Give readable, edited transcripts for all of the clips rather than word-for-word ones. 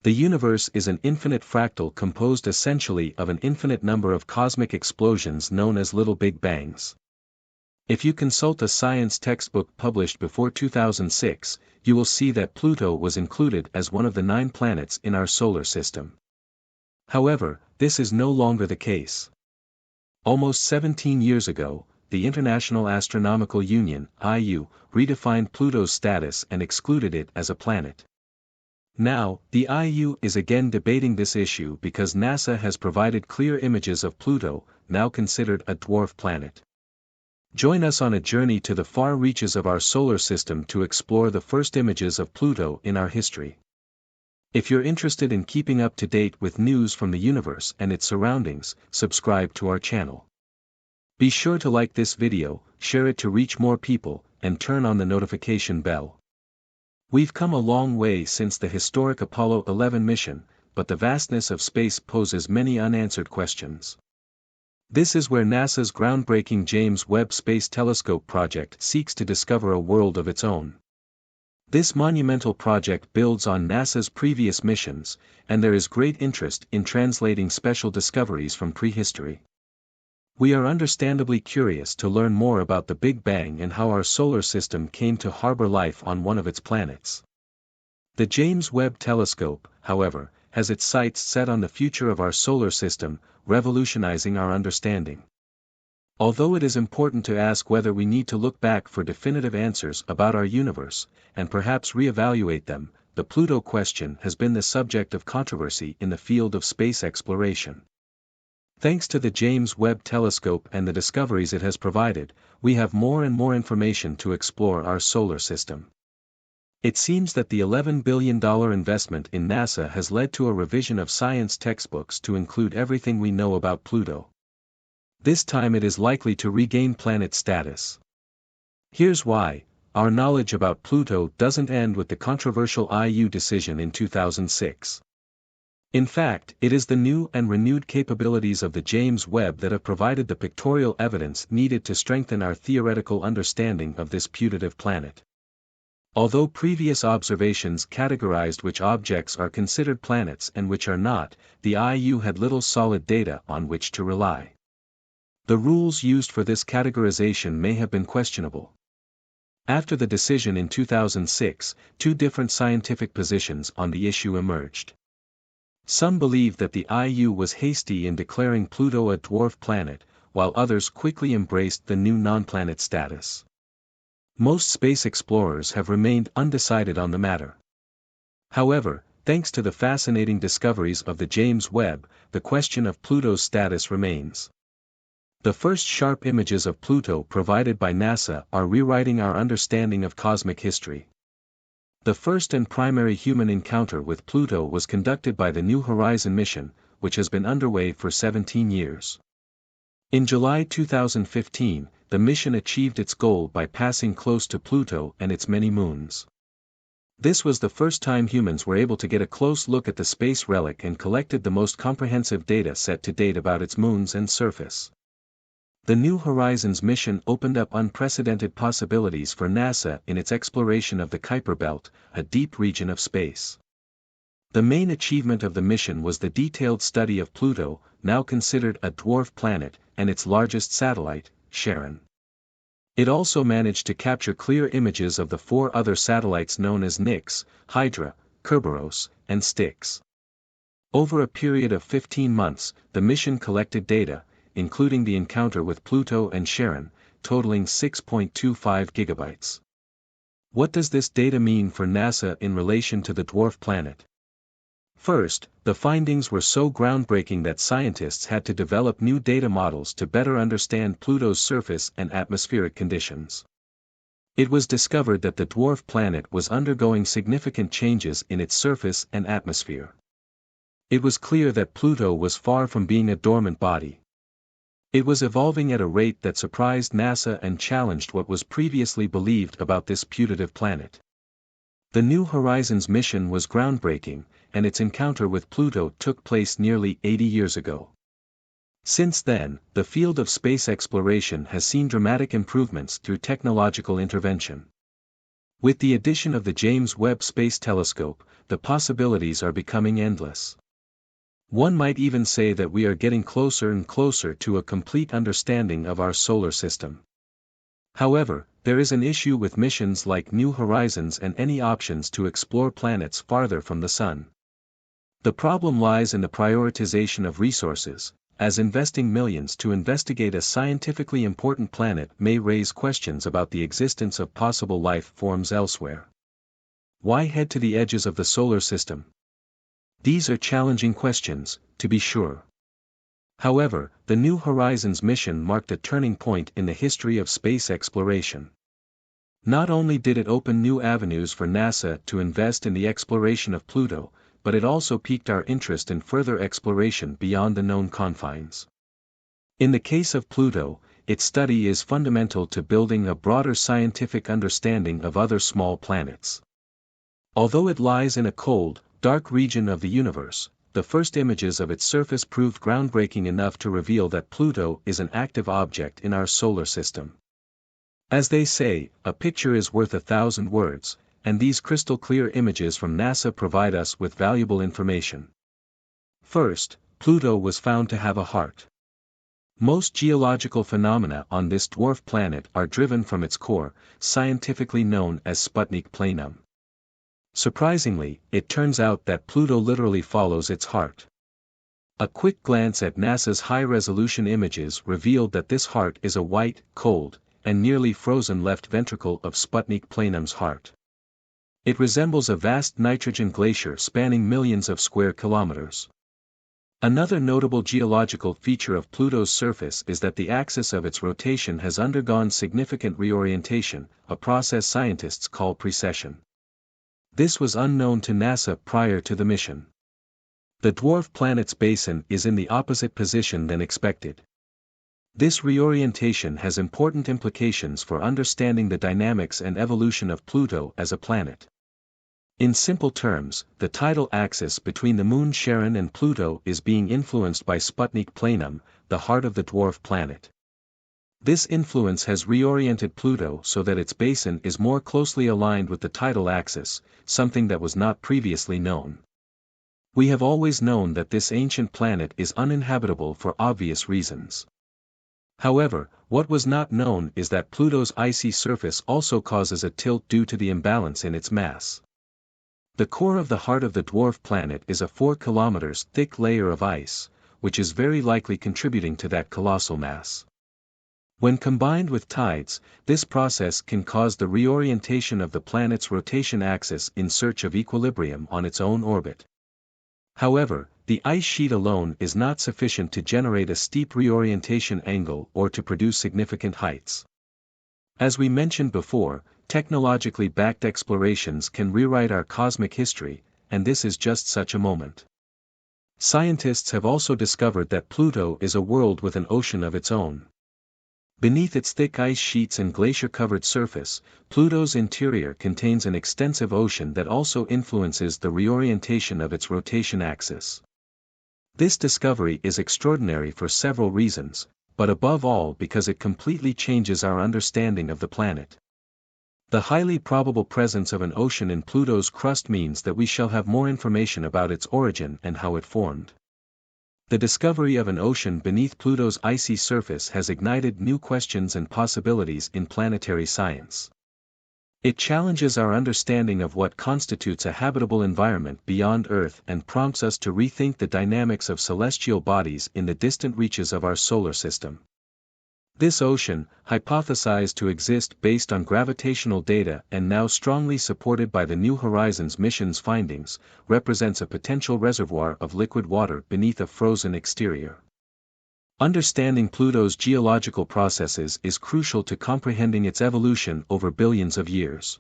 The universe is an infinite fractal composed essentially of an infinite number of cosmic explosions known as little Big Bangs. If you consult a science textbook published before 2006, you will see that Pluto was included as one of the 9 planets in our solar system. However, this is no longer the case. Almost 17 years ago, the International Astronomical Union (IU) redefined Pluto's status and excluded it as a planet. Now, the IU is again debating this issue because NASA has provided clear images of Pluto, now considered a dwarf planet. Join us on a journey to the far reaches of our solar system to explore the first images of Pluto in our history. If you're interested in keeping up to date with news from the universe and its surroundings, subscribe to our channel. Be sure to like this video, share it to reach more people, and turn on the notification bell. We've come a long way since the historic Apollo 11 mission, but the vastness of space poses many unanswered questions. This is where NASA's groundbreaking James Webb Space Telescope project seeks to discover a world of its own. This monumental project builds on NASA's previous missions, and there is great interest in translating special discoveries from prehistory. We are understandably curious to learn more about the Big Bang and how our solar system came to harbor life on one of its planets. The James Webb Telescope, however, has its sights set on the future of our solar system, revolutionizing our understanding. Although it is important to ask whether we need to look back for definitive answers about our universe, and perhaps reevaluate them, the Pluto question has been the subject of controversy in the field of space exploration. Thanks to the James Webb Telescope and the discoveries it has provided, we have more and more information to explore our solar system. It seems that the $11 billion investment in NASA has led to a revision of science textbooks to include everything we know about Pluto. This time it is likely to regain planet status. Here's why: our knowledge about Pluto doesn't end with the controversial IU decision in 2006. In fact, it is the new and renewed capabilities of the James Webb that have provided the pictorial evidence needed to strengthen our theoretical understanding of this putative planet. Although previous observations categorized which objects are considered planets and which are not, the IU had little solid data on which to rely. The rules used for this categorization may have been questionable. After the decision in 2006, 2 different scientific positions on the issue emerged. Some believe that the IU was hasty in declaring Pluto a dwarf planet, while others quickly embraced the new non-planet status. Most space explorers have remained undecided on the matter. However, thanks to the fascinating discoveries of the James Webb, the question of Pluto's status remains. The first sharp images of Pluto provided by NASA are rewriting our understanding of cosmic history. The first and primary human encounter with Pluto was conducted by the New Horizons mission, which has been underway for 17 years. In July 2015, the mission achieved its goal by passing close to Pluto and its many moons. This was the first time humans were able to get a close look at the space relic and collected the most comprehensive data set to date about its moons and surface. The New Horizons mission opened up unprecedented possibilities for NASA in its exploration of the Kuiper Belt, a deep region of space. The main achievement of the mission was the detailed study of Pluto, now considered a dwarf planet, and its largest satellite, Charon. It also managed to capture clear images of the 4 other satellites known as Nix, Hydra, Kerberos, and Styx. Over a period of 15 months, the mission collected data, including the encounter with Pluto and Charon, totaling 6.25 gigabytes. What does this data mean for NASA in relation to the dwarf planet? First, the findings were so groundbreaking that scientists had to develop new data models to better understand Pluto's surface and atmospheric conditions. It was discovered that the dwarf planet was undergoing significant changes in its surface and atmosphere. It was clear that Pluto was far from being a dormant body. It was evolving at a rate that surprised NASA and challenged what was previously believed about this putative planet. The New Horizons mission was groundbreaking, and its encounter with Pluto took place nearly 80 years ago. Since then, the field of space exploration has seen dramatic improvements through technological intervention. With the addition of the James Webb Space Telescope, the possibilities are becoming endless. One might even say that we are getting closer and closer to a complete understanding of our solar system. However, there is an issue with missions like New Horizons and any options to explore planets farther from the Sun. The problem lies in the prioritization of resources, as investing millions to investigate a scientifically important planet may raise questions about the existence of possible life forms elsewhere. Why head to the edges of the solar system? These are challenging questions, to be sure. However, the New Horizons mission marked a turning point in the history of space exploration. Not only did it open new avenues for NASA to invest in the exploration of Pluto, but it also piqued our interest in further exploration beyond the known confines. In the case of Pluto, its study is fundamental to building a broader scientific understanding of other small planets. Although it lies in a cold, dark region of the universe, the first images of its surface proved groundbreaking enough to reveal that Pluto is an active object in our solar system. As they say, a picture is worth 1,000 words, and these crystal-clear images from NASA provide us with valuable information. First, Pluto was found to have a heart. Most geological phenomena on this dwarf planet are driven from its core, scientifically known as Sputnik planum. Surprisingly, it turns out that Pluto literally follows its heart. A quick glance at NASA's high-resolution images revealed that this heart is a white, cold, and nearly frozen left ventricle of Sputnik planum's heart. It resembles a vast nitrogen glacier spanning millions of square kilometers. Another notable geological feature of Pluto's surface is that the axis of its rotation has undergone significant reorientation, a process scientists call precession. This was unknown to NASA prior to the mission. The dwarf planet's basin is in the opposite position than expected. This reorientation has important implications for understanding the dynamics and evolution of Pluto as a planet. In simple terms, the tidal axis between the moon Charon and Pluto is being influenced by Sputnik planum, the heart of the dwarf planet. This influence has reoriented Pluto so that its basin is more closely aligned with the tidal axis, something that was not previously known. We have always known that this ancient planet is uninhabitable for obvious reasons. However, what was not known is that Pluto's icy surface also causes a tilt due to the imbalance in its mass. The core of the heart of the dwarf planet is a 4 km thick layer of ice, which is very likely contributing to that colossal mass. When combined with tides, this process can cause the reorientation of the planet's rotation axis in search of equilibrium on its own orbit. However, the ice sheet alone is not sufficient to generate a steep reorientation angle or to produce significant heights. As we mentioned before, technologically backed explorations can rewrite our cosmic history, and this is just such a moment. Scientists have also discovered that Pluto is a world with an ocean of its own. Beneath its thick ice sheets and glacier-covered surface, Pluto's interior contains an extensive ocean that also influences the reorientation of its rotation axis. This discovery is extraordinary for several reasons, but above all because it completely changes our understanding of the planet. The highly probable presence of an ocean in Pluto's crust means that we shall have more information about its origin and how it formed. The discovery of an ocean beneath Pluto's icy surface has ignited new questions and possibilities in planetary science. It challenges our understanding of what constitutes a habitable environment beyond Earth and prompts us to rethink the dynamics of celestial bodies in the distant reaches of our solar system. This ocean, hypothesized to exist based on gravitational data and now strongly supported by the New Horizons mission's findings, represents a potential reservoir of liquid water beneath a frozen exterior. Understanding Pluto's geological processes is crucial to comprehending its evolution over billions of years.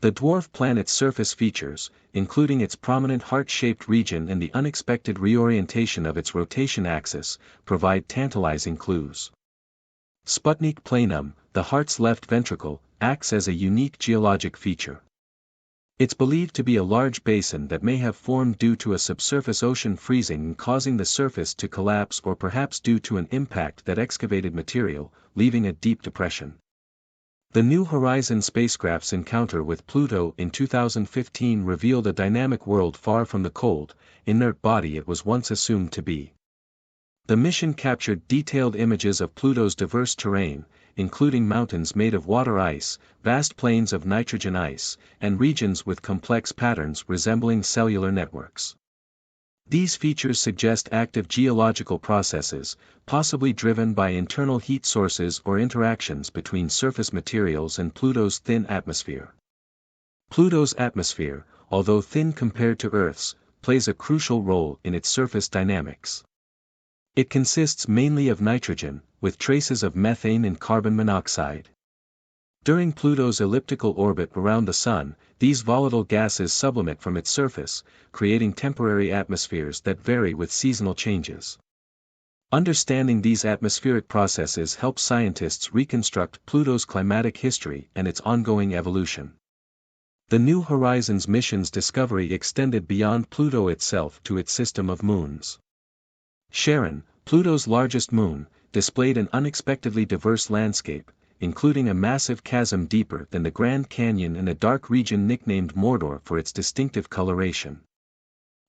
The dwarf planet's surface features, including its prominent heart-shaped region and the unexpected reorientation of its rotation axis, provide tantalizing clues. Sputnik planum, the heart's left ventricle, acts as a unique geologic feature. It's believed to be a large basin that may have formed due to a subsurface ocean freezing and causing the surface to collapse, or perhaps due to an impact that excavated material, leaving a deep depression. The New Horizons spacecraft's encounter with Pluto in 2015 revealed a dynamic world far from the cold, inert body it was once assumed to be. The mission captured detailed images of Pluto's diverse terrain, including mountains made of water ice, vast plains of nitrogen ice, and regions with complex patterns resembling cellular networks. These features suggest active geological processes, possibly driven by internal heat sources or interactions between surface materials and Pluto's thin atmosphere. Pluto's atmosphere, although thin compared to Earth's, plays a crucial role in its surface dynamics. It consists mainly of nitrogen, with traces of methane and carbon monoxide. During Pluto's elliptical orbit around the Sun, these volatile gases sublimate from its surface, creating temporary atmospheres that vary with seasonal changes. Understanding these atmospheric processes helps scientists reconstruct Pluto's climatic history and its ongoing evolution. The New Horizons mission's discovery extended beyond Pluto itself to its system of moons. Charon, Pluto's largest moon, displayed an unexpectedly diverse landscape, including a massive chasm deeper than the Grand Canyon and a dark region nicknamed Mordor for its distinctive coloration.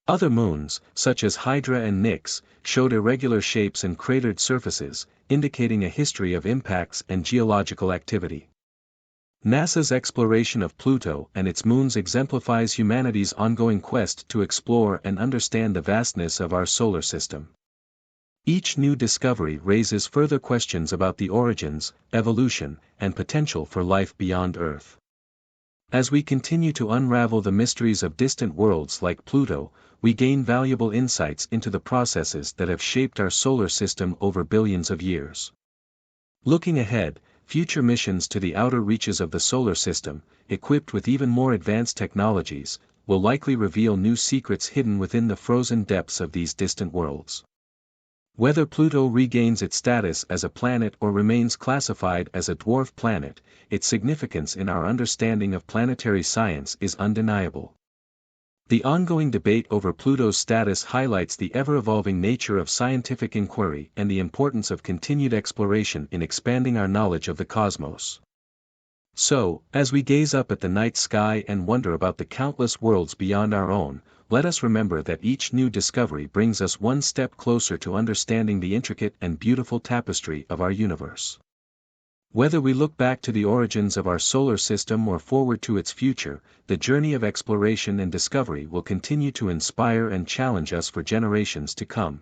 Other moons, such as Hydra and Nix, showed irregular shapes and cratered surfaces, indicating a history of impacts and geological activity. NASA's exploration of Pluto and its moons exemplifies humanity's ongoing quest to explore and understand the vastness of our solar system. Each new discovery raises further questions about the origins, evolution, and potential for life beyond Earth. As we continue to unravel the mysteries of distant worlds like Pluto, we gain valuable insights into the processes that have shaped our solar system over billions of years. Looking ahead, future missions to the outer reaches of the solar system, equipped with even more advanced technologies, will likely reveal new secrets hidden within the frozen depths of these distant worlds. Whether Pluto regains its status as a planet or remains classified as a dwarf planet, its significance in our understanding of planetary science is undeniable. The ongoing debate over Pluto's status highlights the ever-evolving nature of scientific inquiry and the importance of continued exploration in expanding our knowledge of the cosmos. So, as we gaze up at the night sky and wonder about the countless worlds beyond our own, let us remember that each new discovery brings us one step closer to understanding the intricate and beautiful tapestry of our universe. Whether we look back to the origins of our solar system or forward to its future, the journey of exploration and discovery will continue to inspire and challenge us for generations to come.